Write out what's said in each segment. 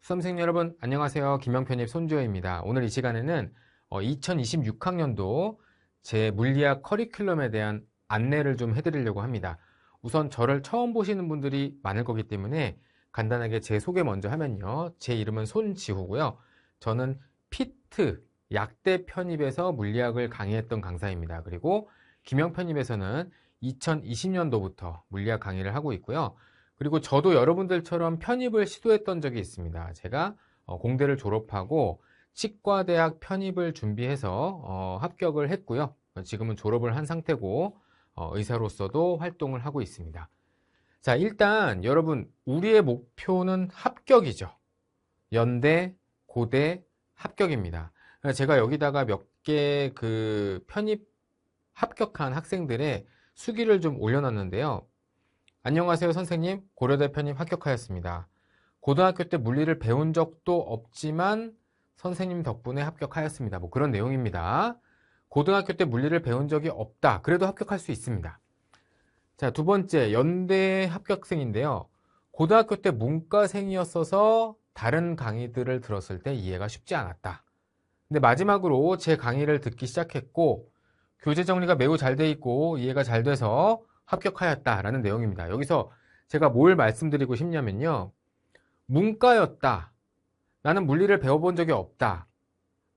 수험생 여러분 안녕하세요. 김영편입 손주호입니다. 오늘 이 시간에는 2026학년도 제 물리학 커리큘럼에 대한 안내를 좀 해드리려고 합니다. 우선 저를 처음 보시는 분들이 많을 거기 때문에 간단하게 제 소개 먼저 하면요. 제 이름은 손지호고요. 저는 피트 약대 편입에서 물리학을 강의했던 강사입니다. 그리고 김영편입에서는 2020년도부터 물리학 강의를 하고 있고요. 그리고 저도 여러분들처럼 편입을 시도했던 적이 있습니다. 제가 공대를 졸업하고 치과대학 편입을 준비해서 합격을 했고요. 지금은 졸업을 한 상태고 의사로서도 활동을 하고 있습니다. 자, 일단 여러분 우리의 목표는 합격이죠. 연대, 고대 합격입니다. 제가 여기다가 몇 개 편입 합격한 학생들의 수기를 좀 올려놨는데요. 안녕하세요 선생님, 고려대 편입 합격하였습니다. 고등학교 때 물리를 배운 적도 없지만 선생님 덕분에 합격하였습니다. 뭐 그런 내용입니다. 고등학교 때 물리를 배운 적이 없다. 그래도 합격할 수 있습니다. 자, 두 번째 연대 합격생인데요. 고등학교 때 문과생이었어서 다른 강의들을 들었을 때 이해가 쉽지 않았다. 근데 마지막으로 제 강의를 듣기 시작했고 교재 정리가 매우 잘 돼 있고 이해가 잘 돼서 합격하였다라는 내용입니다. 여기서 제가 뭘 말씀드리고 싶냐면요. 문과였다. 나는 물리를 배워본 적이 없다.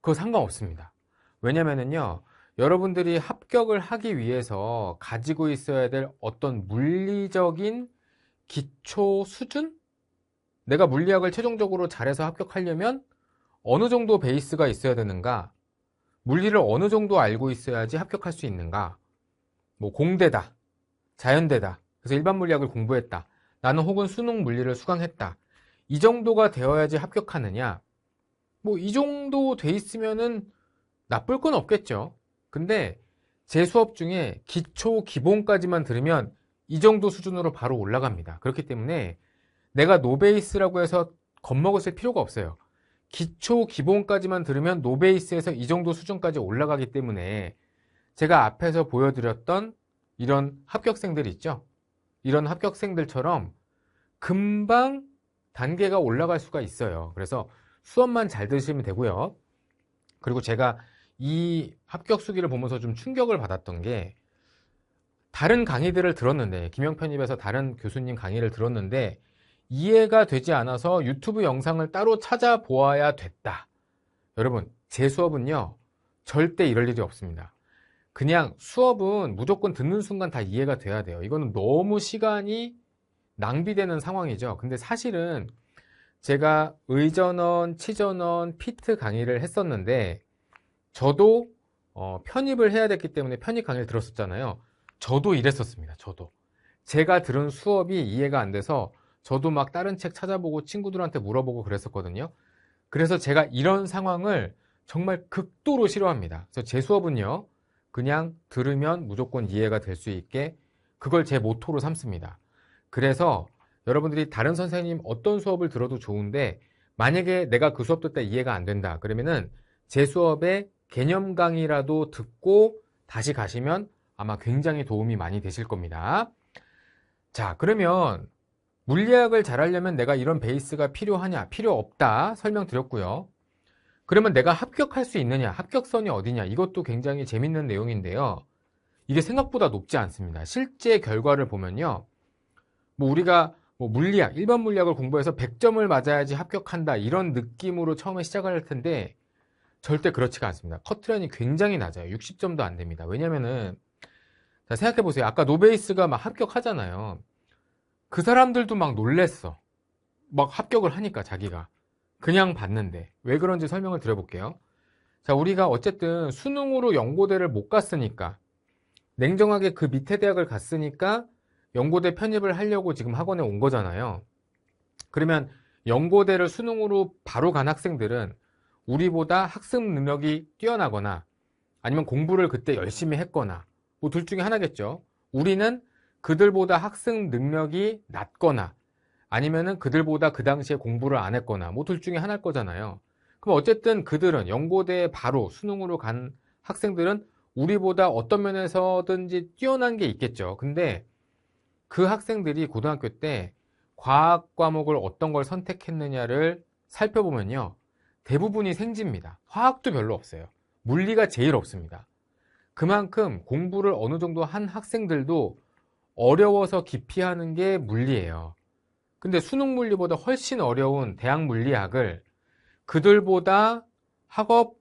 그거 상관없습니다. 왜냐면은요. 여러분들이 합격을 하기 위해서 가지고 있어야 될 어떤 물리적인 기초 수준? 내가 물리학을 최종적으로 잘해서 합격하려면 어느 정도 베이스가 있어야 되는가? 물리를 어느 정도 알고 있어야지 합격할 수 있는가? 뭐 공대다. 자연대다. 그래서 일반 물리학을 공부했다. 나는 혹은 수능 물리를 수강했다. 이 정도가 되어야지 합격하느냐? 뭐 이 정도 돼 있으면은 나쁠 건 없겠죠. 근데 제 수업 중에 기초 기본까지만 들으면 이 정도 수준으로 바로 올라갑니다. 그렇기 때문에 내가 노베이스라고 해서 겁먹으실 필요가 없어요. 기초 기본까지만 들으면 노베이스에서 이 정도 수준까지 올라가기 때문에 제가 앞에서 보여드렸던 이런 합격생들 있죠? 이런 합격생들처럼 금방 단계가 올라갈 수가 있어요. 그래서 수업만 잘 들으시면 되고요. 그리고 제가 이 합격 수기를 보면서 좀 충격을 받았던 게 다른 강의들을 들었는데 김영편입에서 다른 교수님 강의를 들었는데 이해가 되지 않아서 유튜브 영상을 따로 찾아보아야 됐다. 여러분 제 수업은요 절대 이럴 일이 없습니다. 그냥 수업은 무조건 듣는 순간 다 이해가 돼야 돼요. 이거는 너무 시간이 낭비되는 상황이죠. 근데 사실은 제가 의전원, 치전원, 피트 강의를 했었는데 저도 편입을 해야 됐기 때문에 편입 강의를 들었었잖아요. 저도 이랬었습니다. 저도. 제가 들은 수업이 이해가 안 돼서 저도 막 다른 책 찾아보고 친구들한테 물어보고 그랬었거든요. 그래서 제가 이런 상황을 정말 극도로 싫어합니다. 그래서 제 수업은요. 그냥 들으면 무조건 이해가 될 수 있게 그걸 제 모토로 삼습니다. 그래서 여러분들이 다른 선생님 어떤 수업을 들어도 좋은데 만약에 내가 그 수업 듣다 이해가 안 된다 그러면은 제 수업의 개념 강의라도 듣고 다시 가시면 아마 굉장히 도움이 많이 되실 겁니다. 자, 그러면 물리학을 잘하려면 내가 이런 베이스가 필요하냐? 필요 없다 설명드렸고요. 그러면 내가 합격할 수 있느냐? 합격선이 어디냐? 이것도 굉장히 재밌는 내용인데요. 이게 생각보다 높지 않습니다. 실제 결과를 보면요. 뭐 우리가 물리학, 일반 물리학을 공부해서 100점을 맞아야지 합격한다. 이런 느낌으로 처음에 시작을 할 텐데 절대 그렇지가 않습니다. 커트라인이 굉장히 낮아요. 60점도 안 됩니다. 왜냐면은 자, 생각해 보세요. 아까 노베이스가 막 합격하잖아요. 그 사람들도 막 놀랬어. 막 합격을 하니까 자기가. 그냥 봤는데 왜 그런지 설명을 드려볼게요. 자, 우리가 어쨌든 수능으로 연고대를 못 갔으니까 냉정하게 그 밑에 대학을 갔으니까 연고대 편입을 하려고 지금 학원에 온 거잖아요. 그러면 연고대를 수능으로 바로 간 학생들은 우리보다 학습 능력이 뛰어나거나 아니면 공부를 그때 열심히 했거나 뭐 둘 중에 하나겠죠. 우리는 그들보다 학습 능력이 낮거나 아니면은 그들보다 그 당시에 공부를 안 했거나 뭐 둘 중에 하나일 거잖아요. 그럼 어쨌든 그들은 연고대에 바로 수능으로 간 학생들은 우리보다 어떤 면에서든지 뛰어난 게 있겠죠. 근데 그 학생들이 고등학교 때 과학 과목을 어떤 걸 선택했느냐를 살펴보면요, 대부분이 생지입니다. 화학도 별로 없어요. 물리가 제일 없습니다. 그만큼 공부를 어느 정도 한 학생들도 어려워서 기피하는 게 물리예요. 근데 수능 물리보다 훨씬 어려운 대학 물리학을 그들보다 학업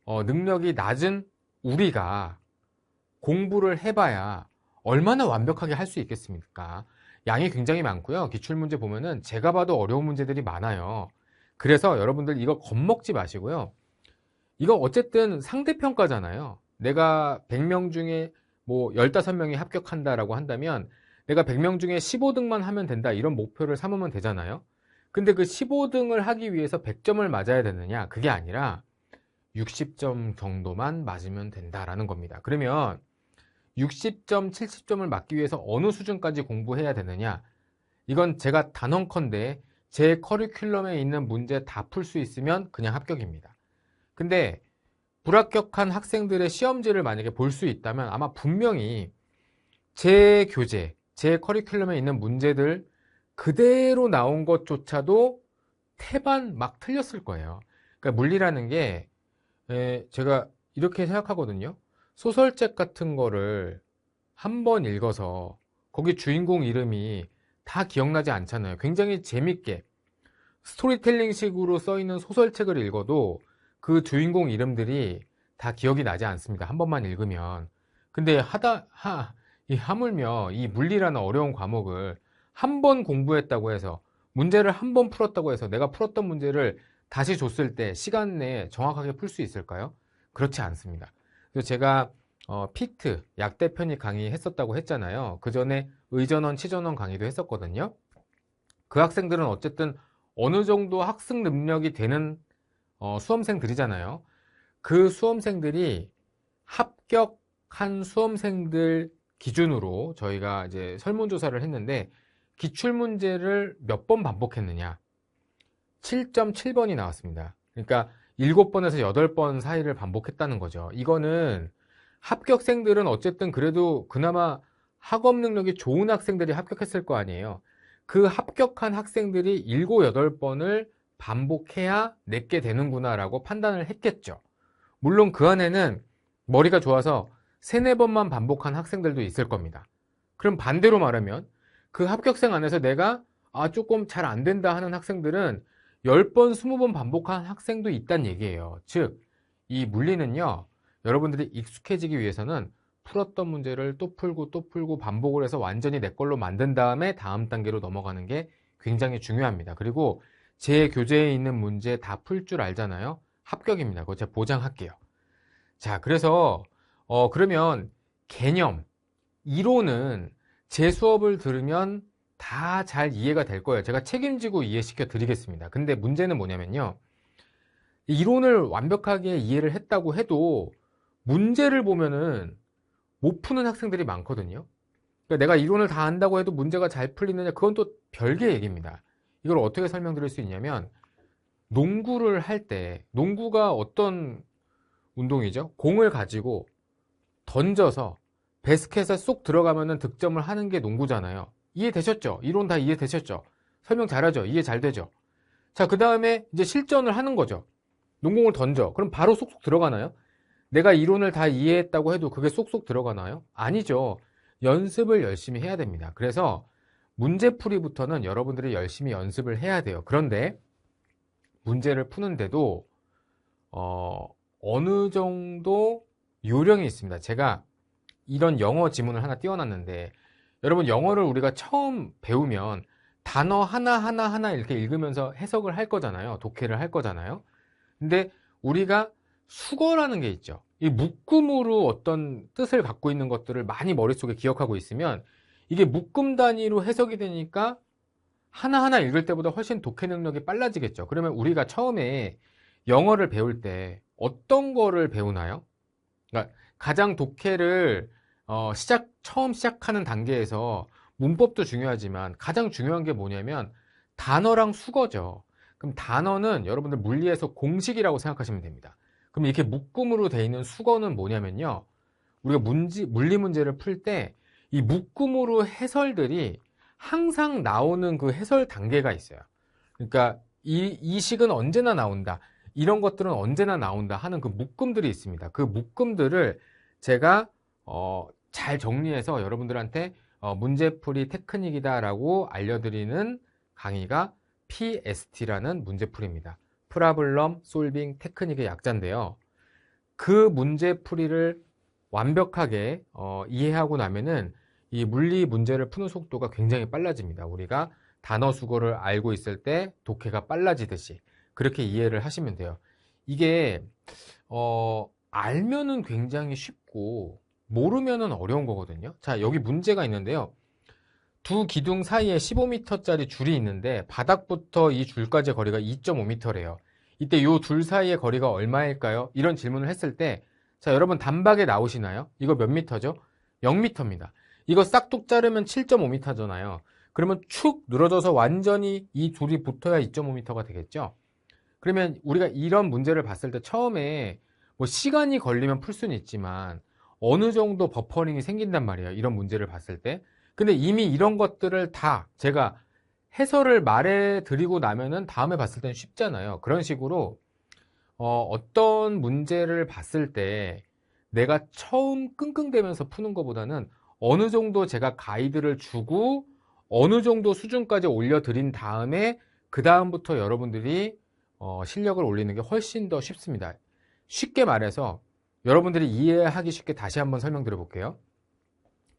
능력이 낮은 우리가 공부를 해봐야 얼마나 완벽하게 할 수 있겠습니까? 양이 굉장히 많고요. 기출문제 보면은 제가 봐도 어려운 문제들이 많아요. 그래서 여러분들 이거 겁먹지 마시고요. 이거 어쨌든 상대평가잖아요. 내가 100명 중에 뭐 15명이 합격한다라고 한다면 내가 100명 중에 15등만 하면 된다, 이런 목표를 삼으면 되잖아요. 근데 그 15등을 하기 위해서 100점을 맞아야 되느냐? 그게 아니라 60점 정도만 맞으면 된다라는 겁니다. 그러면 60점, 70점을 맞기 위해서 어느 수준까지 공부해야 되느냐? 이건 제가 단언컨대 제 커리큘럼에 있는 문제 다 풀 수 있으면 그냥 합격입니다. 근데 불합격한 학생들의 시험지를 만약에 볼 수 있다면 아마 분명히 제 교재, 제 커리큘럼에 있는 문제들 그대로 나온 것조차도 태반 막 틀렸을 거예요. 그러니까 물리라는 게 제가 이렇게 생각하거든요. 소설책 같은 거를 한 번 읽어서 거기 주인공 이름이 다 기억나지 않잖아요. 굉장히 재밌게 스토리텔링 식으로 써 있는 소설책을 읽어도 그 주인공 이름들이 다 기억이 나지 않습니다. 한 번만 읽으면. 근데 하물며 이 물리라는 어려운 과목을 한 번 공부했다고 해서, 문제를 한 번 풀었다고 해서 내가 풀었던 문제를 다시 줬을 때 시간 내에 정확하게 풀 수 있을까요? 그렇지 않습니다. 그래서 제가 피트, 약대 편익 강의 했었다고 했잖아요. 그 전에 의전원, 치전원 강의도 했었거든요. 그 학생들은 어쨌든 어느 정도 학습 능력이 되는 수험생들이잖아요. 그 수험생들이 합격한 수험생들 기준으로 저희가 이제 설문조사를 했는데, 기출문제를 몇 번 반복했느냐? 7.7번이 나왔습니다. 그러니까 7번에서 8번 사이를 반복했다는 거죠. 이거는 합격생들은 어쨌든 그래도 그나마 학업 능력이 좋은 학생들이 합격했을 거 아니에요. 그 합격한 학생들이 7, 8번을 반복해야 내게 되는구나 라고 판단을 했겠죠. 물론 그 안에는 머리가 좋아서 3, 4번만 반복한 학생들도 있을 겁니다. 그럼 반대로 말하면 그 합격생 안에서 내가 조금 잘 안 된다 하는 학생들은 10번, 20번 반복한 학생도 있다는 얘기예요. 즉, 이 물리는요, 여러분들이 익숙해지기 위해서는 풀었던 문제를 또 풀고 또 풀고 반복을 해서 완전히 내 걸로 만든 다음에 다음 단계로 넘어가는 게 굉장히 중요합니다. 그리고 제 교재에 있는 문제 다 풀 줄 알잖아요. 합격입니다. 그거 제가 보장할게요. 자, 그래서 그러면 개념, 이론은 제 수업을 들으면 다 잘 이해가 될 거예요. 제가 책임지고 이해시켜 드리겠습니다. 근데 문제는 뭐냐면요, 이론을 완벽하게 이해를 했다고 해도 문제를 보면은 못 푸는 학생들이 많거든요. 그러니까 내가 이론을 다 안다고 해도 문제가 잘 풀리느냐, 그건 또 별개의 얘기입니다. 이걸 어떻게 설명드릴 수 있냐면, 농구를 할 때, 농구가 어떤 운동이죠? 공을 가지고 던져서 베스켓에 쏙 들어가면은 득점을 하는 게 농구잖아요. 이해되셨죠? 이론 다 이해되셨죠? 설명 잘하죠? 이해 잘 되죠? 자, 그 다음에 이제 실전을 하는 거죠. 농공을 던져. 그럼 바로 쏙쏙 들어가나요? 내가 이론을 다 이해했다고 해도 그게 쏙쏙 들어가나요? 아니죠. 연습을 열심히 해야 됩니다. 그래서 문제풀이부터는 여러분들이 열심히 연습을 해야 돼요. 그런데 문제를 푸는데도 어느 정도 요령이 있습니다. 제가 이런 영어 지문을 하나 띄워놨는데, 여러분 영어를 우리가 처음 배우면 단어 하나하나 이렇게 읽으면서 해석을 할 거잖아요. 독해를 할 거잖아요. 근데 우리가 수거라는 게 있죠. 이 묶음으로 어떤 뜻을 갖고 있는 것들을 많이 머릿속에 기억하고 있으면 이게 묶음 단위로 해석이 되니까 하나하나 읽을 때보다 훨씬 독해 능력이 빨라지겠죠. 그러면 우리가 처음에 영어를 배울 때 어떤 거를 배우나요? 그러니까 가장 독해를 처음 시작하는 단계에서 문법도 중요하지만 가장 중요한 게 뭐냐면 단어랑 수거죠. 그럼 단어는 여러분들 물리에서 공식이라고 생각하시면 됩니다. 그럼 이렇게 묶음으로 되어 있는 수거는 뭐냐면요, 우리가 물리 문제를 풀 때 이 묶음으로 해설들이 항상 나오는 그 해설 단계가 있어요. 그러니까 이 식은 언제나 나온다. 이런 것들은 언제나 나온다 하는 그 묶음들이 있습니다. 그 묶음들을 제가 잘 정리해서 여러분들한테 문제풀이 테크닉이다라고 알려드리는 강의가 PST라는 문제풀이입니다. 프라블럼 솔빙 테크닉의 약자인데요. 그 문제풀이를 완벽하게 이해하고 나면은 이 물리 문제를 푸는 속도가 굉장히 빨라집니다. 우리가 단어 수거를 알고 있을 때 독해가 빨라지듯이 그렇게 이해를 하시면 돼요. 이게 알면은 굉장히 쉽고 모르면은 어려운 거거든요. 자, 여기 문제가 있는데요. 두 기둥 사이에 15m짜리 줄이 있는데 바닥부터 이 줄까지의 거리가 2.5m래요. 이때 이 둘 사이의 거리가 얼마일까요? 이런 질문을 했을 때, 자, 여러분 단박에 나오시나요? 이거 몇 미터죠? 0m입니다. 이거 싹둑 자르면 7.5m잖아요. 그러면 축 늘어져서 완전히 이 둘이 붙어야 2.5m가 되겠죠? 그러면 우리가 이런 문제를 봤을 때 처음에 뭐 시간이 걸리면 풀 수는 있지만 어느 정도 버퍼링이 생긴단 말이에요. 이런 문제를 봤을 때. 근데 이미 이런 것들을 다 제가 해설을 말해 드리고 나면은 다음에 봤을 때는 쉽잖아요. 그런 식으로 어떤 문제를 봤을 때 내가 처음 끙끙대면서 푸는 것보다는 어느 정도 제가 가이드를 주고 어느 정도 수준까지 올려드린 다음에 그 다음부터 여러분들이 실력을 올리는 게 훨씬 더 쉽습니다. 쉽게 말해서 여러분들이 이해하기 쉽게 다시 한번 설명드려 볼게요.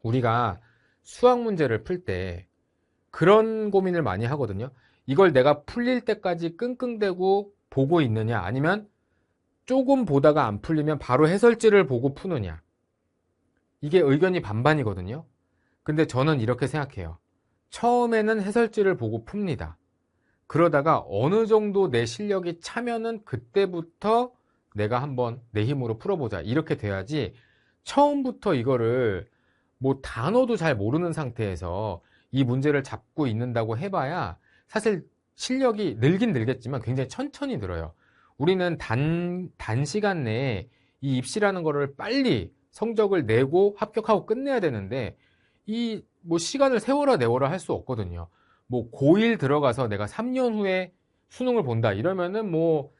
우리가 수학 문제를 풀 때 그런 고민을 많이 하거든요. 이걸 내가 풀릴 때까지 끙끙대고 보고 있느냐, 아니면 조금 보다가 안 풀리면 바로 해설지를 보고 푸느냐. 이게 의견이 반반이거든요. 근데 저는 이렇게 생각해요. 처음에는 해설지를 보고 풉니다. 그러다가 어느 정도 내 실력이 차면은 그때부터 내가 한번 내 힘으로 풀어보자. 이렇게 돼야지 처음부터 이거를 뭐 단어도 잘 모르는 상태에서 이 문제를 잡고 있는다고 해봐야 사실 실력이 늘긴 늘겠지만 굉장히 천천히 늘어요. 우리는 단시간 내에 이 입시라는 거를 빨리 성적을 내고 합격하고 끝내야 되는데 이 뭐 시간을 세워라 내워라 할 수 없거든요. 뭐 고1 들어가서 내가 3년 후에 수능을 본다 이러면은 뭐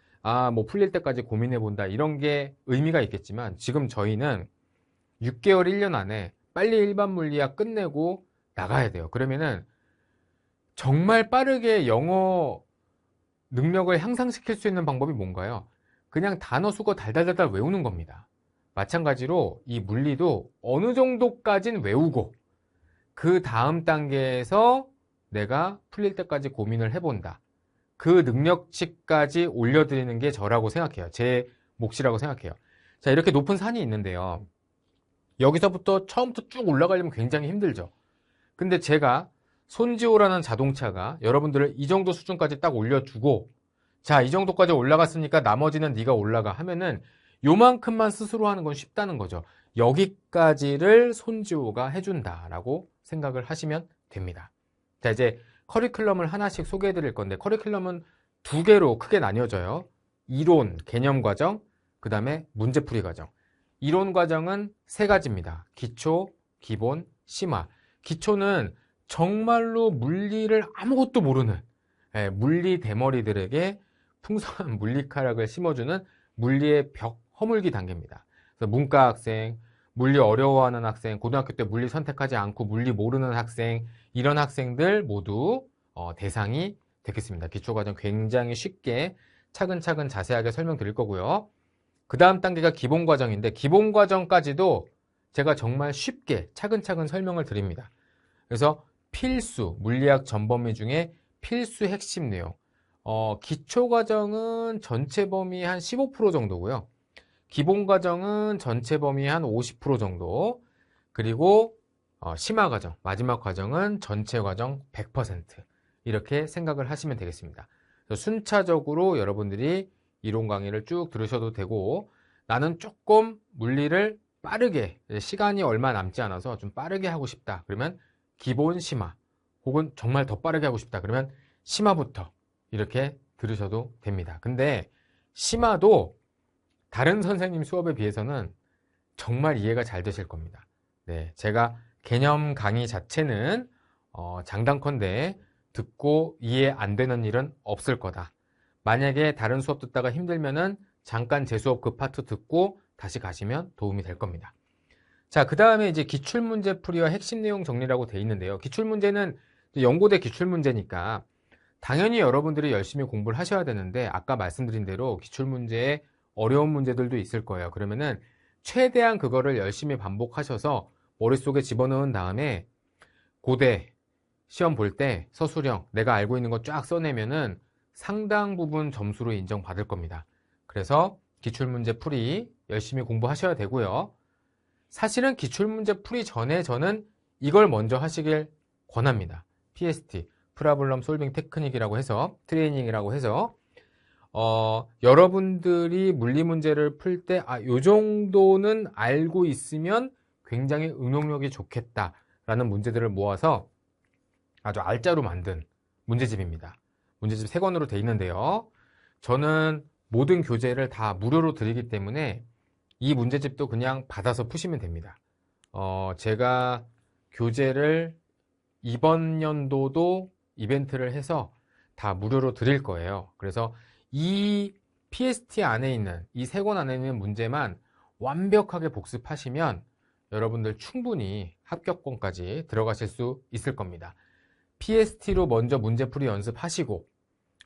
풀릴 때까지 고민해 본다 이런 게 의미가 있겠지만 지금 저희는 6개월 1년 안에 빨리 일반 물리학 끝내고 나가야 돼요. 그러면은 정말 빠르게 영어 능력을 향상시킬 수 있는 방법이 뭔가요? 그냥 단어 수거 달달달달 외우는 겁니다. 마찬가지로 이 물리도 어느 정도까진 외우고 그 다음 단계에서 내가 풀릴 때까지 고민을 해본다. 그 능력치까지 올려드리는 게 저라고 생각해요. 제 몫이라고 생각해요. 자, 이렇게 높은 산이 있는데요. 여기서부터 처음부터 쭉 올라가려면 굉장히 힘들죠. 근데 제가 손지오라는 자동차가 여러분들을 이 정도 수준까지 딱 올려주고 자, 이 정도까지 올라갔으니까 나머지는 네가 올라가 하면은 요만큼만 스스로 하는 건 쉽다는 거죠. 여기까지를 손지오가 해준다라고 생각을 하시면 됩니다. 자, 이제 커리큘럼을 하나씩 소개해 드릴 건데 커리큘럼은 두 개로 크게 나뉘어져요. 이론, 개념 과정, 그 다음에 문제풀이 과정. 이론 과정은 세 가지입니다. 기초, 기본, 심화. 기초는 정말로 물리를 아무것도 모르는 물리 대머리들에게 풍성한 물리카락을 심어주는 물리의 벽 허물기 단계입니다. 그래서 문과 학생, 물리 어려워하는 학생, 고등학교 때 물리 선택하지 않고 물리 모르는 학생, 이런 학생들 모두 대상이 되겠습니다. 기초과정 굉장히 쉽게 차근차근 자세하게 설명드릴 거고요. 그 다음 단계가 기본과정인데 기본과정까지도 제가 정말 쉽게 차근차근 설명을 드립니다. 그래서 필수, 물리학 전범위 중에 필수 핵심 내용. 기초과정은 전체 범위 한 15% 정도고요. 기본과정은 전체 범위 한 50% 정도. 그리고 심화과정, 마지막 과정은 전체 과정 100% 이렇게 생각을 하시면 되겠습니다. 순차적으로 여러분들이 이론 강의를 쭉 들으셔도 되고 나는 조금 물리를 빠르게 시간이 얼마 남지 않아서 좀 빠르게 하고 싶다. 그러면 기본 심화 혹은 정말 더 빠르게 하고 싶다. 그러면 심화부터 이렇게 들으셔도 됩니다. 근데 심화도 다른 선생님 수업에 비해서는 정말 이해가 잘 되실 겁니다. 네, 제가 개념 강의 자체는 장단컨대 듣고 이해 안 되는 일은 없을 거다. 만약에 다른 수업 듣다가 힘들면은 잠깐 제 수업 그 파트 듣고 다시 가시면 도움이 될 겁니다. 자, 그 다음에 이제 기출문제 풀이와 핵심 내용 정리라고 돼 있는데요. 기출문제는 연고대 기출문제니까 당연히 여러분들이 열심히 공부를 하셔야 되는데 아까 말씀드린 대로 기출문제에 어려운 문제들도 있을 거예요. 그러면은 최대한 그거를 열심히 반복하셔서 머릿속에 집어넣은 다음에 고대 시험 볼 때 서술형 내가 알고 있는 거 쫙 써내면은 상당 부분 점수로 인정받을 겁니다. 그래서 기출문제 풀이 열심히 공부하셔야 되고요. 사실은 기출문제 풀이 전에 저는 이걸 먼저 하시길 권합니다. PST, 프라블럼 솔빙 테크닉이라고 해서 트레이닝이라고 해서 여러분들이 물리 문제를 풀 때 요 정도는 알고 있으면 굉장히 응용력이 좋겠다라는 문제들을 모아서 아주 알짜로 만든 문제집입니다. 문제집 3권으로 되어 있는데요. 저는 모든 교재를 다 무료로 드리기 때문에 이 문제집도 그냥 받아서 푸시면 됩니다. 제가 교재를 이번 연도도 이벤트를 해서 다 무료로 드릴 거예요. 그래서 이 PST 안에 있는 이 3권 안에 있는 문제만 완벽하게 복습하시면 여러분들 충분히 합격권까지 들어가실 수 있을 겁니다. PST로 먼저 문제풀이 연습하시고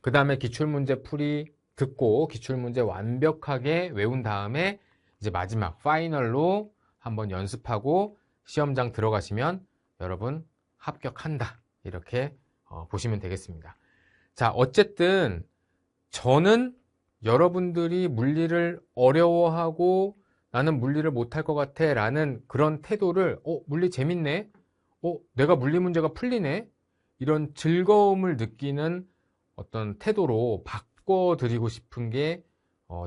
그 다음에 기출문제풀이 듣고 기출문제 완벽하게 외운 다음에 이제 마지막 파이널로 한번 연습하고 시험장 들어가시면 여러분 합격한다 이렇게 보시면 되겠습니다. 자, 어쨌든 저는 여러분들이 물리를 어려워하고 나는 물리를 못할 것 같아 라는 그런 태도를 물리 재밌네, 내가 물리 문제가 풀리네, 이런 즐거움을 느끼는 어떤 태도로 바꿔드리고 싶은 게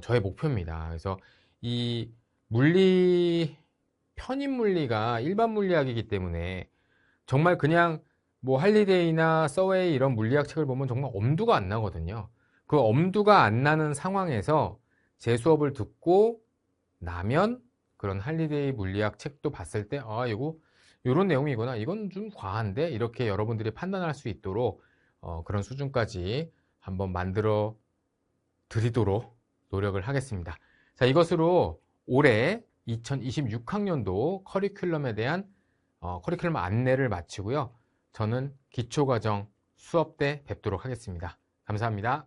저의 목표입니다. 그래서 이 물리, 편입 물리가 일반 물리학이기 때문에 정말 그냥 뭐 할리데이나 서웨이 이런 물리학 책을 보면 정말 엄두가 안 나거든요. 그 엄두가 안 나는 상황에서 제 수업을 듣고 나면 그런 할리데이 물리학 책도 봤을 때 이거 이런 내용이구나, 이건 좀 과한데, 이렇게 여러분들이 판단할 수 있도록 그런 수준까지 한번 만들어 드리도록 노력을 하겠습니다. 자, 이것으로 올해 2026학년도 커리큘럼에 대한 커리큘럼 안내를 마치고요. 저는 기초과정 수업 때 뵙도록 하겠습니다. 감사합니다.